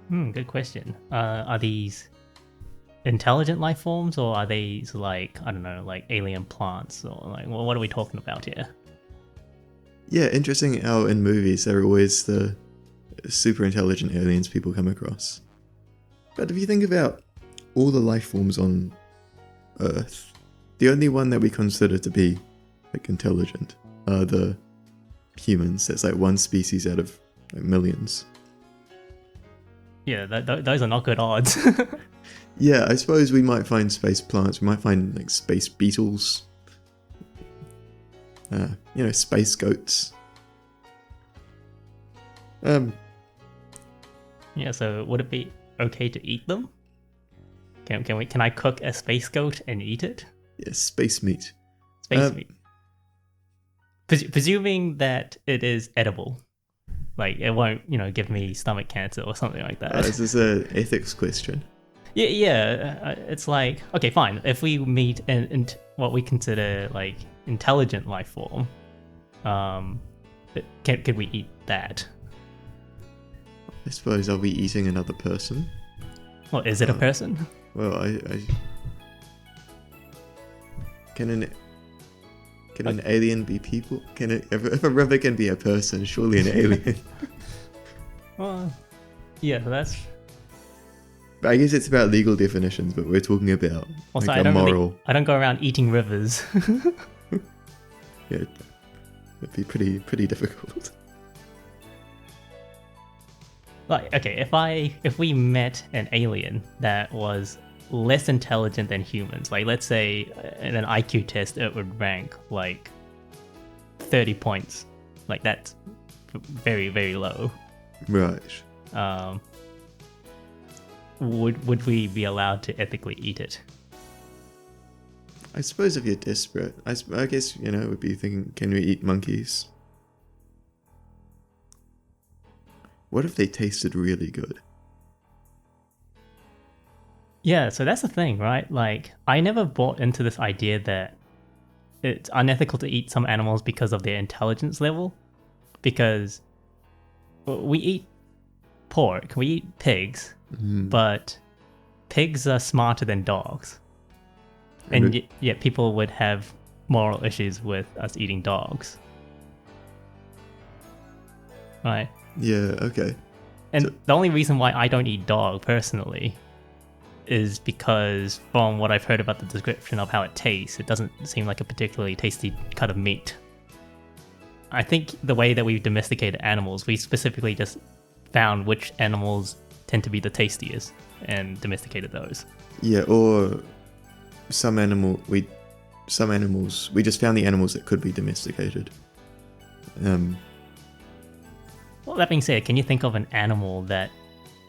Good question. Are these intelligent life forms, or are these like, I don't know, like alien plants, or like, well, what are we talking about here? Yeah, interesting how in movies there are always the super intelligent aliens people come across. But if you think about all the life forms on Earth, the only one that we consider to be like intelligent are the humans. That's like one species out of like millions. Yeah, those are not good odds. Yeah, I suppose we might find space plants, we might find like space beetles, space goats. Yeah, so would it be okay to eat them? Can I cook a space goat and eat it? Yeah, space meat. Space meat. Presuming that it is edible. Like, it won't, give me stomach cancer or something like that. This is an ethics question. Yeah, it's like, okay, fine. If we meet what we consider like intelligent life form, could we eat that? I suppose, are we eating another person? Well, is it a person? Well, Can an alien be people? If a river can be a person, surely an alien. Well, yeah, that's... But I guess it's about legal definitions, but we're talking about Also, like a moral... I don't go around eating rivers. Yeah, it'd be pretty difficult. Like, okay, if we met an alien that was less intelligent than humans, like let's say in an IQ test it would rank like 30 points, like that's very, very low. Right. would we be allowed to ethically eat it? I suppose if you're desperate, I guess, you know, would be thinking, can we eat monkeys? What if they tasted really good? Yeah, so that's the thing, right? Like, I never bought into this idea that it's unethical to eat some animals because of their intelligence level. Because we eat pork, we eat pigs, but pigs are smarter than dogs. And yet people would have moral issues with us eating dogs. Right? Yeah, okay. And the only reason why I don't eat dog personally is because from what I've heard about the description of how it tastes, it doesn't seem like a particularly tasty cut of meat. I think the way that we've domesticated animals, we specifically just found which animals tend to be the tastiest and domesticated those. Yeah, or some animals, we just found the animals that could be domesticated. Well, that being said, can you think of an animal that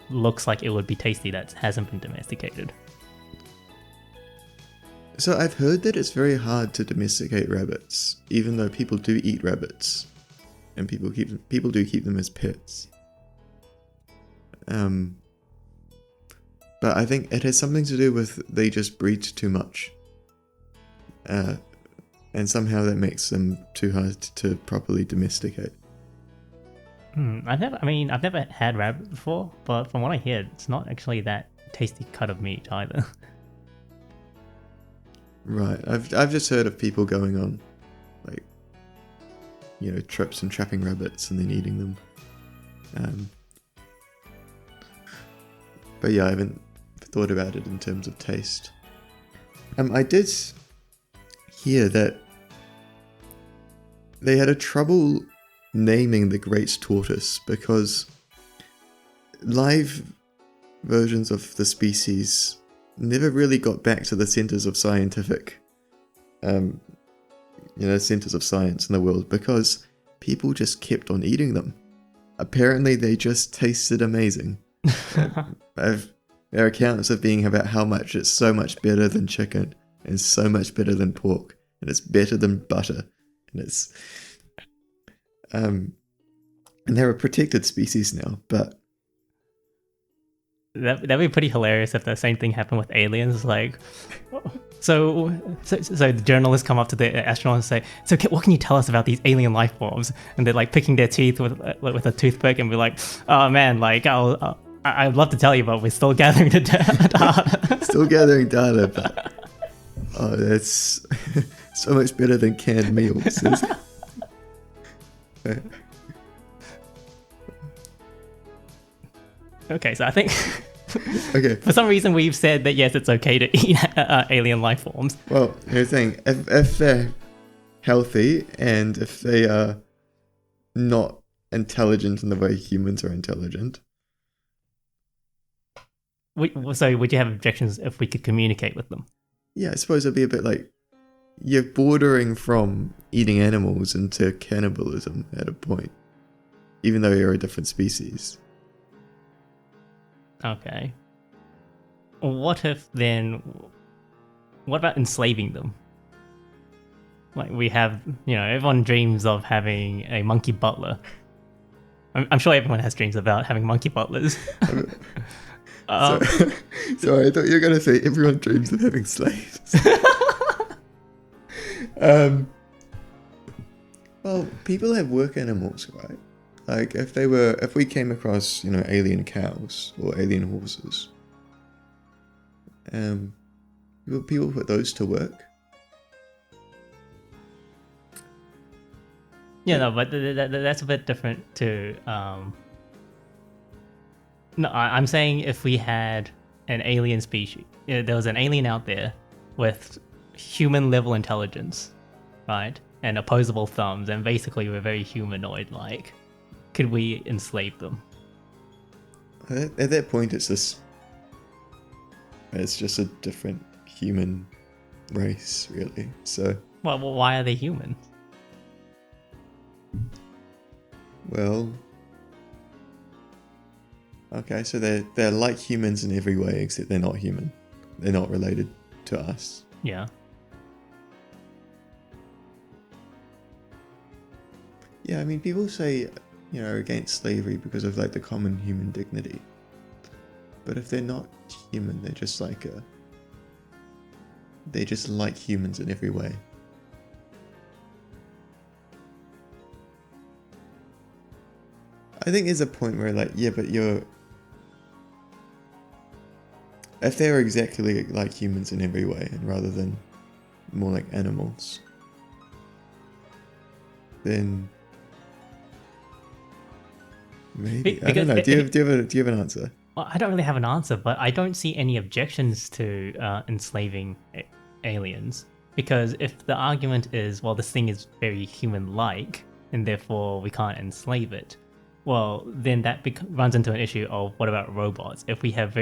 looks like it would be tasty that hasn't been domesticated? So I've heard that it's very hard to domesticate rabbits, even though people do eat rabbits, and people do keep them as pets. But I think it has something to do with they just breed too much, and somehow that makes them too hard to properly domesticate. I've never had rabbit before, but from what I hear, it's not actually that tasty cut of meat either. Right, I've just heard of people going on, like, you know, trips and trapping rabbits and then eating them. But yeah, I haven't thought about it in terms of taste. I did hear that they had a trouble naming the great tortoise because live versions of the species never really got back to the centers of scientific, centers of science in the world because people just kept on eating them. Apparently they just tasted amazing. There are accounts of being about how much it's so much better than chicken and so much better than pork and it's better than butter and it's and they're a protected species now, but that'd be pretty hilarious if the same thing happened with aliens. Like, so the journalists come up to the astronauts and say, "So, what can you tell us about these alien life forms?" And they're like picking their teeth with a toothpick, and be like, "Oh man, like I'd love to tell you, but we're still gathering the data." Still gathering data, but that's so much better than canned meals. Okay, so I think okay. For some reason we've said that yes, it's okay to eat alien life forms. Well, here's the thing: if they're healthy and if they are not intelligent in the way humans are intelligent. So would you have objections if we could communicate with them? Yeah, I suppose it'd be a bit like you're bordering from eating animals into cannibalism at a point, even though you're a different species. Okay. What about enslaving them? Like we have, everyone dreams of having a monkey butler. I'm sure everyone has dreams about having monkey butlers. Sorry, I thought you were going to say everyone dreams of having slaves. Well, people have work animals, right? Like if we came across, alien cows or alien horses, people put those to work. Yeah, no, but that's a bit different too. No, I'm saying if we had an alien species, there was an alien out there with human level intelligence, right, and opposable thumbs, and basically we're very humanoid-like. Could we enslave them? At that point, it's just a different human race, really. So. Well, why are they human? Well, Okay, so they're like humans in every way, except they're not human. They're not related to us. Yeah. Yeah, I mean, people say, against slavery because of like the common human dignity. But if they're not human, they're just like humans in every way. I think there's a point where like, yeah, but if they're exactly like humans in every way, and rather than more like animals, then maybe I don't know. Do you have an answer? Well, I don't really have an answer, but I don't see any objections to enslaving aliens, because if the argument is, well, this thing is very human-like, and therefore we can't enslave it, well, then that runs into an issue of what about robots? If we have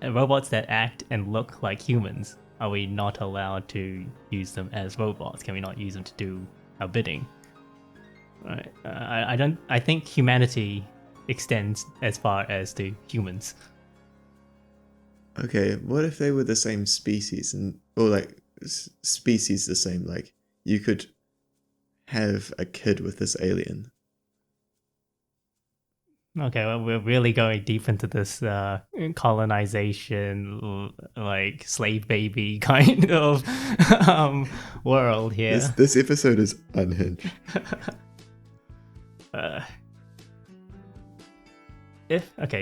robots that act and look like humans, are we not allowed to use them as robots? Can we not use them to do our bidding? Right. I think humanity extends as far as to humans. Okay, what if they were the same species or like species the same? Like you could have a kid with this alien. Okay, well, we're really going deep into this colonization, like slave baby kind of world here. This episode is unhinged.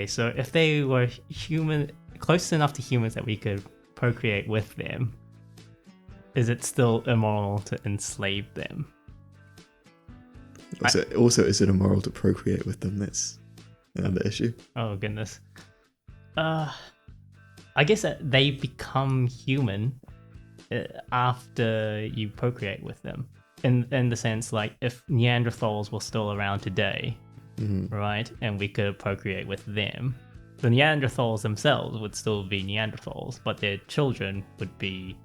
So if they were human, close enough to humans that we could procreate with them, is it still immoral to enslave them? Also, is it immoral to procreate with them? That's another issue. Oh goodness. I guess that they become human after you procreate with them. In the sense, like, if Neanderthals were still around today, right, and we could procreate with them, the Neanderthals themselves would still be Neanderthals, but their children would be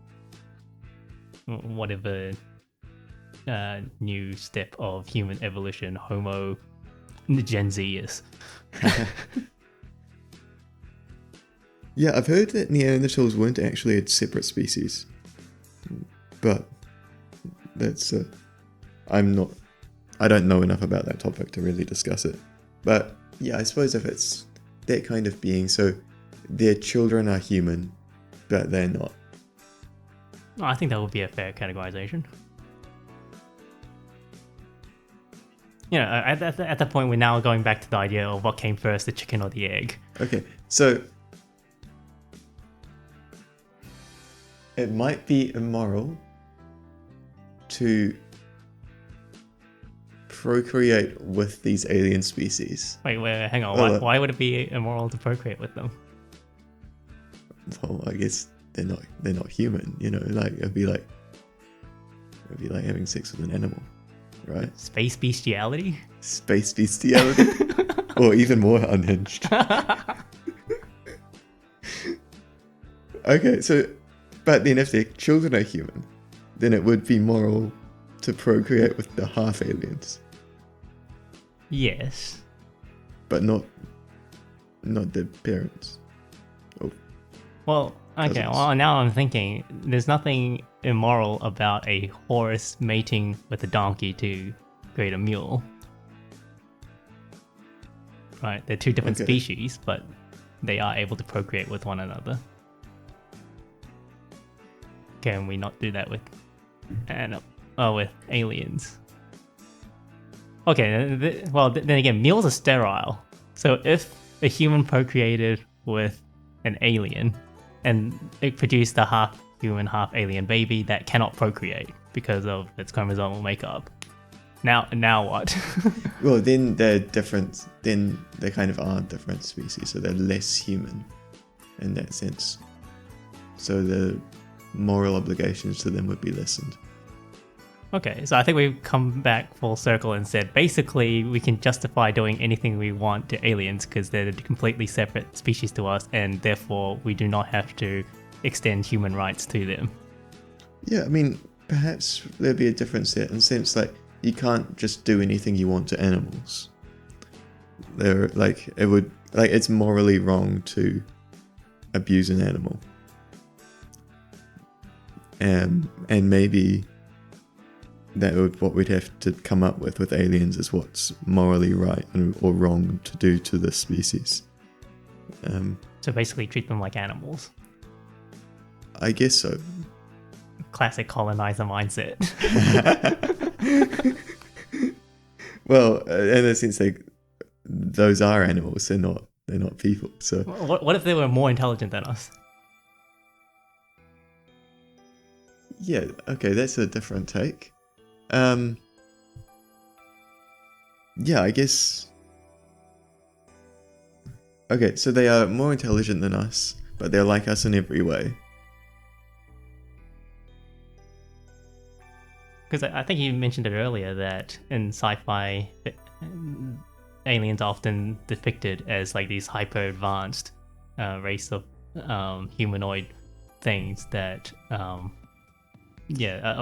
whatever new step of human evolution Homo Gen Z is. Yeah, I've heard that Neanderthals weren't actually a separate species, but that's I don't know enough about that topic to really discuss it. But yeah, I suppose if it's that kind of being, so their children are human, but they're not. Oh, I think that would be a fair categorization. At that point, we're now going back to the idea of what came first, the chicken or the egg. Okay, so it might be immoral to procreate with these alien species. Wait, hang on. Why would it be immoral to procreate with them? Well, I guess they're not human. Like it'd be like having sex with an animal, right? Space bestiality. Space bestiality, or even more unhinged. Okay, so, but then if their children are human, then it would be moral to procreate with the half aliens. Yes. But not their parents. Oh. Well, okay, Cousins. well, now I'm thinking there's nothing immoral about a horse mating with a donkey to create a mule. Right, they're two different species, but they are able to procreate with one another. Can we not do that with aliens? Okay, well, then again, mules are sterile. So if a human procreated with an alien and it produced a half human, half alien baby that cannot procreate because of its chromosomal makeup, now what? Well, then they're different. Then they kind of are different species, so they're less human in that sense. So the moral obligations to them would be lessened. Okay, so I think we've come back full circle and said basically we can justify doing anything we want to aliens because they're a completely separate species to us, and therefore we do not have to extend human rights to them. Yeah, I mean, perhaps there'd be a difference there in the sense like you can't just do anything you want to animals. They're like it would like it's morally wrong to abuse an animal. And maybe that would what we'd have to come up with aliens is what's morally right or wrong to do to this species. So basically treat them like animals. I guess so. Classic colonizer mindset. Well, in a sense, those are animals. They're not people. So What if they were more intelligent than us? yeah, okay, that's a different take. Yeah, I guess. Okay, so they are more intelligent than us, but they're like us in every way. Because I think you mentioned it earlier that in sci-fi, aliens are often depicted as like these hyper-advanced race of humanoid things that, are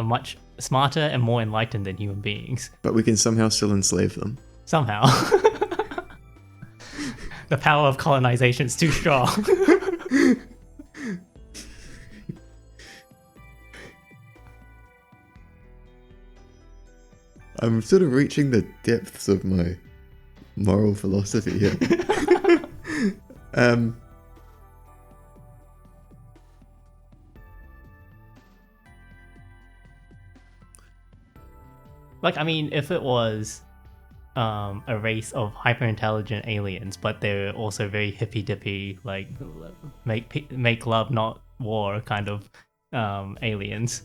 much smarter and more enlightened than human beings. But we can somehow still enslave them. Somehow. The power of colonization is too strong. I'm sort of reaching the depths of my moral philosophy here. Like, I mean, if it was a race of hyper-intelligent aliens, but they're also very hippy-dippy, like make love, not war kind of aliens.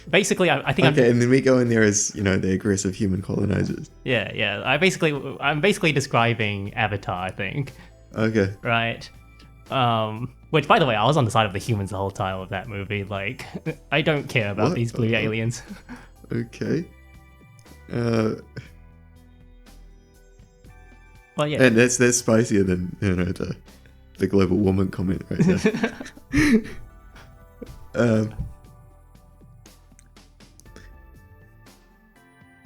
Basically, I think okay, and then we go in there as the aggressive human colonizers. Yeah. I'm basically describing Avatar, I think. Okay. Right. Which, by the way, I was on the side of the humans the whole time of that movie. Like, I don't care about these blue aliens. Okay. Well, yeah. And that's spicier than the global warming comment right there.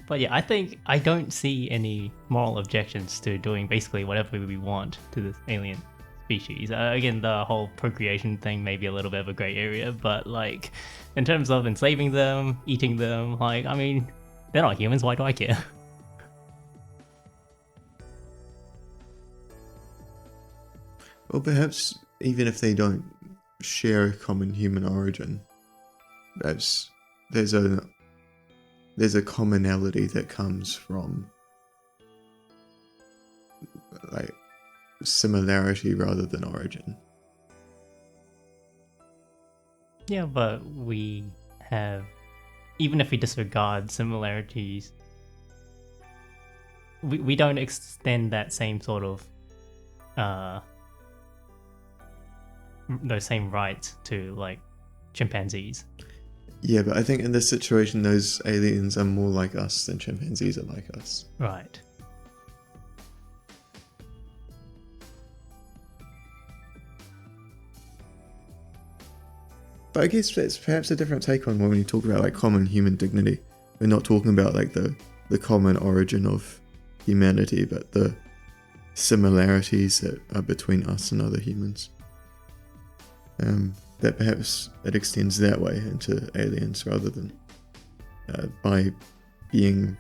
But yeah, I don't see any moral objections to doing basically whatever we want to this alien species. Again, the whole procreation thing may be a little bit of a gray area, but like, in terms of enslaving them, eating them, like, I mean, they're not humans, why do I care? Or perhaps even if they don't share a common human origin, perhaps there's a commonality that comes from like similarity rather than origin. Yeah, but we have, even if we disregard similarities, we don't extend that same sort of those same rights to like chimpanzees. Yeah, but I think in this situation, those aliens are more like us than chimpanzees are like us. Right. But I guess that's perhaps a different take on when you talk about like common human dignity. We're not talking about like the common origin of humanity, but the similarities that are between us and other humans. That perhaps it extends that way into aliens rather than by being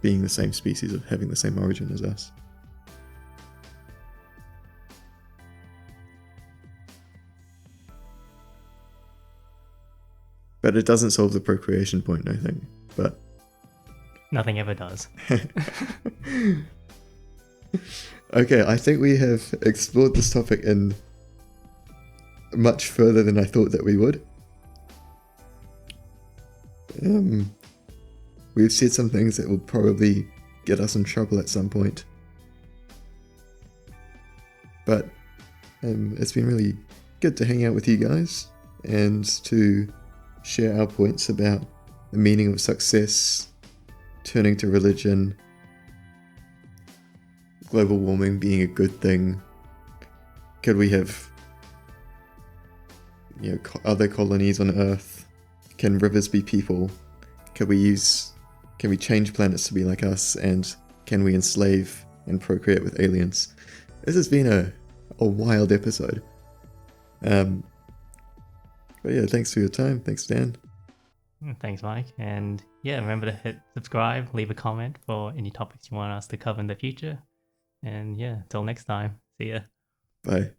the same species of having the same origin as us. But it doesn't solve the procreation point, I think. But nothing ever does. Okay, I think we have explored this topic in much further than I thought that we would. We've said some things that will probably get us in trouble at some point. But it's been really good to hang out with you guys and to share our points about the meaning of success, turning to religion, global warming being a good thing. Could we have other colonies on Earth? Can rivers be people? Can we change planets to be like us? And can we enslave and procreate with aliens? This has been a wild episode. But yeah, thanks for your time. Thanks, Dan. Thanks, Mike. And yeah, remember to hit subscribe, leave a comment for any topics you want us to cover in the future. And yeah, till next time. See ya. Bye.